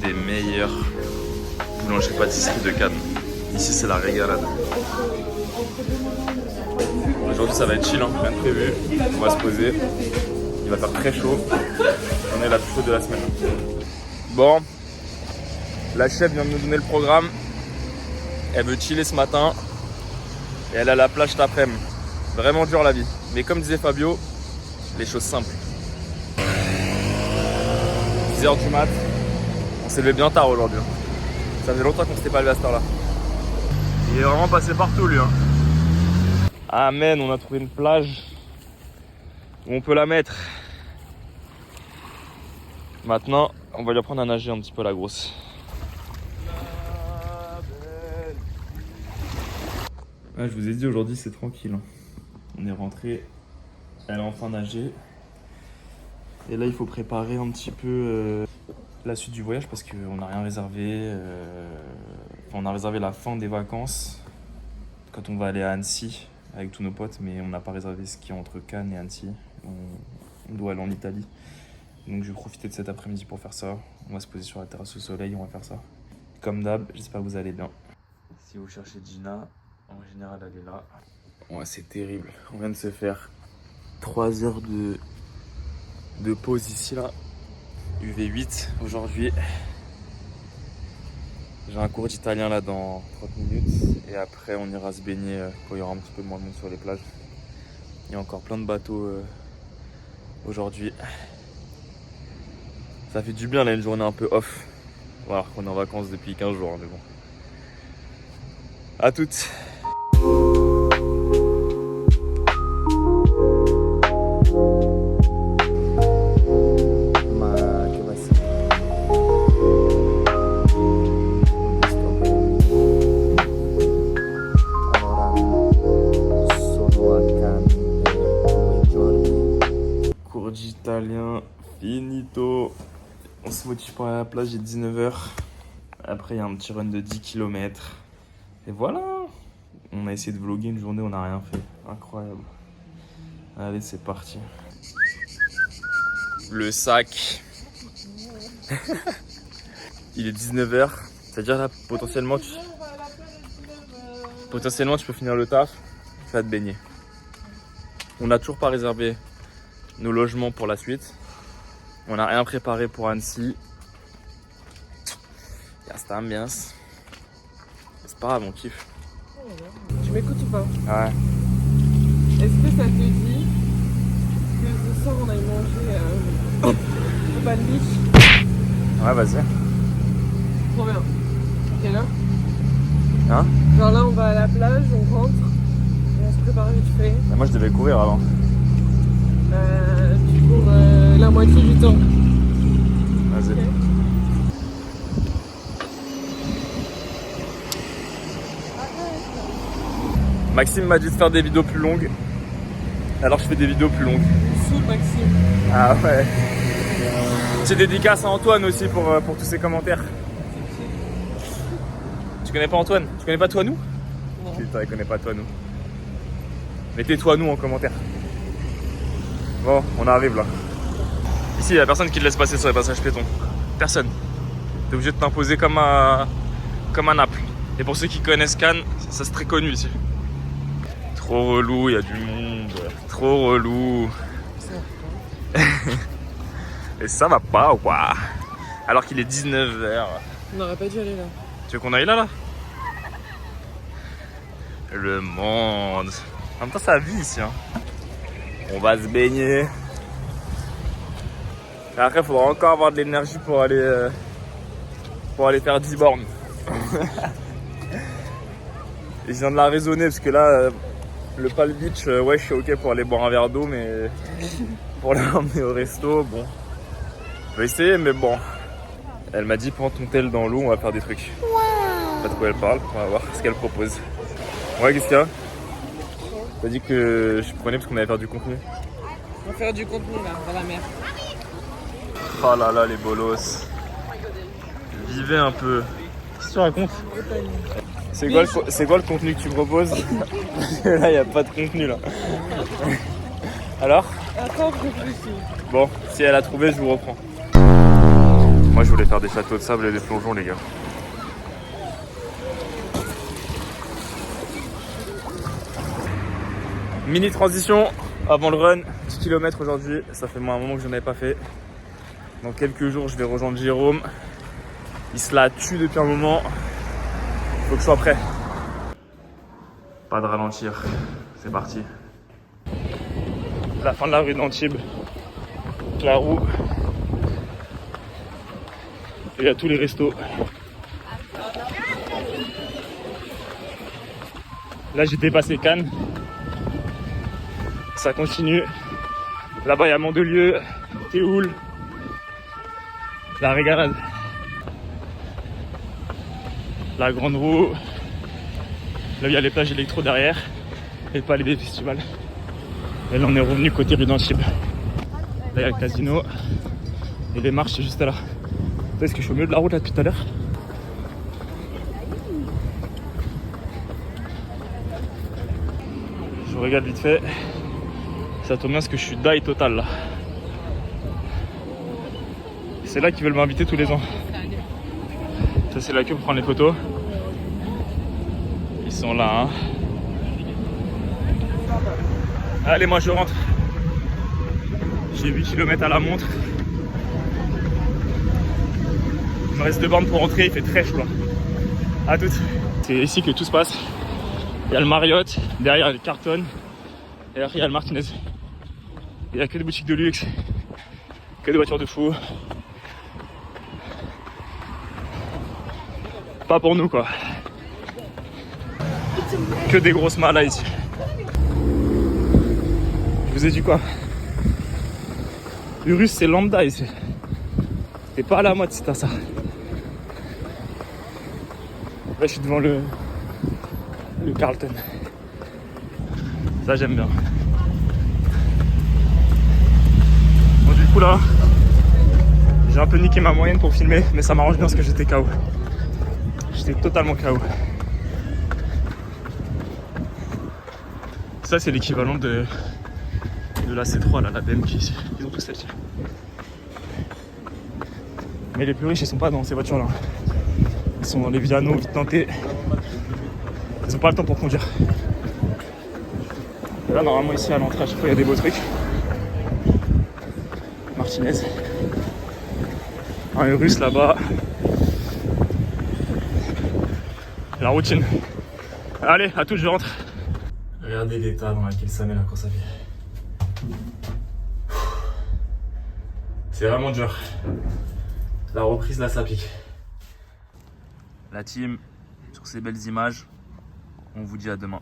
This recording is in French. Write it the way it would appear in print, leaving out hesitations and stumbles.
des meilleures boulangeries-pâtisseries de Cannes. Ici, c'est la régalade. Aujourd'hui, ça va être chill, hein, rien de prévu. On va se poser. Il va faire très chaud. On est la plus chaude de la semaine. Bon, la chef vient de nous donner le programme. Elle veut chiller ce matin. Et elle a la plage cet après-midi. Vraiment dur la vie. Mais comme disait Fabio, les choses simples. 10h du mat. On s'est levé bien tard aujourd'hui. Ça faisait longtemps qu'on s'était pas levé à cette heure-là. Il est vraiment passé partout lui. Amen, on a trouvé une plage où on peut la mettre. Maintenant, on va lui apprendre à nager un petit peu la grosse. Ouais, je vous ai dit aujourd'hui c'est tranquille. On est rentré, elle a enfin nagé. Et là il faut préparer un petit peu la suite du voyage parce qu'on n'a rien réservé. On a réservé la fin des vacances quand on va aller à Annecy avec tous nos potes, mais on n'a pas réservé ce qui est entre Cannes et Annecy. On doit aller en Italie. Donc je vais profiter de cet après-midi pour faire ça. On va se poser sur la terrasse au soleil, on va faire ça. Comme d'hab, j'espère que vous allez bien. Si vous cherchez Gina, en général elle est là. Ouais, c'est terrible. On vient de se faire 3 heures de pause ici là. UV8 aujourd'hui. J'ai un cours d'italien là dans 30 minutes. Et après on ira se baigner quand il y aura un petit peu moins de monde sur les plages. Il y a encore plein de bateaux aujourd'hui. Ça fait du bien là, une journée un peu off. Alors qu'on est en vacances depuis 15 jours, mais bon. À toutes. Cours d'italien, finito. On se motive pour aller à la plage, il est 19h. Après, il y a un petit run de 10 km. Et voilà. On a essayé de vlogger une journée, on n'a rien fait. Incroyable. Allez, c'est parti. Le sac. Il est 19h. C'est-à-dire là, potentiellement, tu peux finir le taf. Tu vas te baigner. On n'a toujours pas réservé nos logements pour la suite. On n'a rien préparé pour Annecy. Ya está ambiance. C'est pas grave, on kiffe. Tu m'écoutes ou pas? Ouais. Est-ce que ça te dit que ce soir on aille manger au Pan Beach? Ouais, vas-y. Trop bien. Quelle heure? Hein? Genre là on va à la plage, on rentre, et on se prépare vite fait. Mais moi je devais courir avant. Tu cours la moitié du temps. Vas-y. Okay. Maxime m'a dit de faire des vidéos plus longues. Alors je fais des vidéos plus longues. Sous Maxime. Ah ouais. Petite dédicace à Antoine aussi pour tous ses commentaires. Tu connais pas Antoine? Tu connais pas Toi Nous? Non. Putain, il connaît pas Toi Nous. Mettez Toi Nous en commentaire. Bon, on arrive là. Ici, il y a personne qui te laisse passer sur les passages piétons. Personne. T'es obligé de t'imposer comme à Naples. Et pour ceux qui connaissent Cannes, ça c'est très connu ici. Trop relou, il y a du monde. Trop relou. Et ça va pas ou quoi? Alors qu'il est 19h. On n'aurait pas dû aller là. Tu veux qu'on aille là? Le monde. En même temps, ça vit ici. Hein. On va se baigner. Et après, il faudra encore avoir de l'énergie pour aller faire 10 bornes. Et je viens de la raisonner parce que là, le Palm Beach, ouais, je suis ok pour aller boire un verre d'eau, mais pour l'emmener au resto, bon. Je vais essayer, mais bon. Elle m'a dit, prends ton tel dans l'eau, on va faire des trucs. Wow. Je sais pas de quoi elle parle, on va voir ce qu'elle propose. Ouais, qu'est-ce qu'il y a? T'as dit que je prenais parce qu'on allait faire du contenu. On va faire du contenu là, dans la mer. Oh là là, les bolos. Vivez un peu. Qu'est-ce que tu racontes? C'est quoi le contenu que tu proposes? Là, il n'y a pas de contenu là. Alors? Attends, je réfléchis. Bon, si elle a trouvé, je vous reprends. Moi je voulais faire des châteaux de sable et des plongeons les gars. Mini transition avant le run, 10 km aujourd'hui, ça fait un moment que je n'en avais pas fait. Dans quelques jours je vais rejoindre Jérôme. Il se la tue depuis un moment. Faut que je sois prêt. Pas de ralentir. C'est parti. La fin de la rue d'Antibes. La roue. Et il y a tous les restos. Là j'ai dépassé Cannes. Ça continue. Là-bas il y a Mandelieu, Théoul. La Régarade. La grande roue. Là il y a les plages électro derrière. Et le palais des festivals. Et là on est revenu côté rue d'Antibes. Là il y a le casino. Et les marches c'est juste là. Est-ce que je suis au milieu de la route là depuis tout à l'heure? Je regarde vite fait. Ça tombe bien parce que je suis die total là. C'est là qu'ils veulent m'inviter tous les ans. Ça c'est la queue pour prendre les photos. Ils sont là hein. Allez moi je rentre. J'ai 8 km à la montre. Il me reste 2 bornes pour rentrer, il fait très chaud là. A toutes. C'est ici que tout se passe. Il y a le Marriott, derrière il y a le Carton, et derrière il y a le Martinez. Il n'y a que des boutiques de luxe, que des voitures de fou. Pas pour nous quoi. Que des grosses malades ici. Je vous ai dit quoi? Urus c'est lambda ici. T'es pas à la mode si t'as ça. Là je suis devant le Carlton. Ça j'aime bien. Bon du coup là, j'ai un peu niqué ma moyenne pour filmer, mais ça m'arrange bien parce que j'étais KO. J'étais totalement KO. Ça c'est l'équivalent de la C3 là, la BM qui ici. Ils ont tous celle-ci. Mais les plus riches ils sont pas dans ces voitures là. Ils sont dans les Viano, vite tentés. Ils ont pas le temps pour conduire. Et là normalement ici à l'entrée à chaque fois il y a des beaux trucs. Martinez. Un Urus là-bas. La routine. Allez, à tout, je rentre. Regardez l'état dans lequel ça met la course à pied. C'est vraiment dur. La reprise là ça pique. La team, sur ces belles images, on vous dit à demain.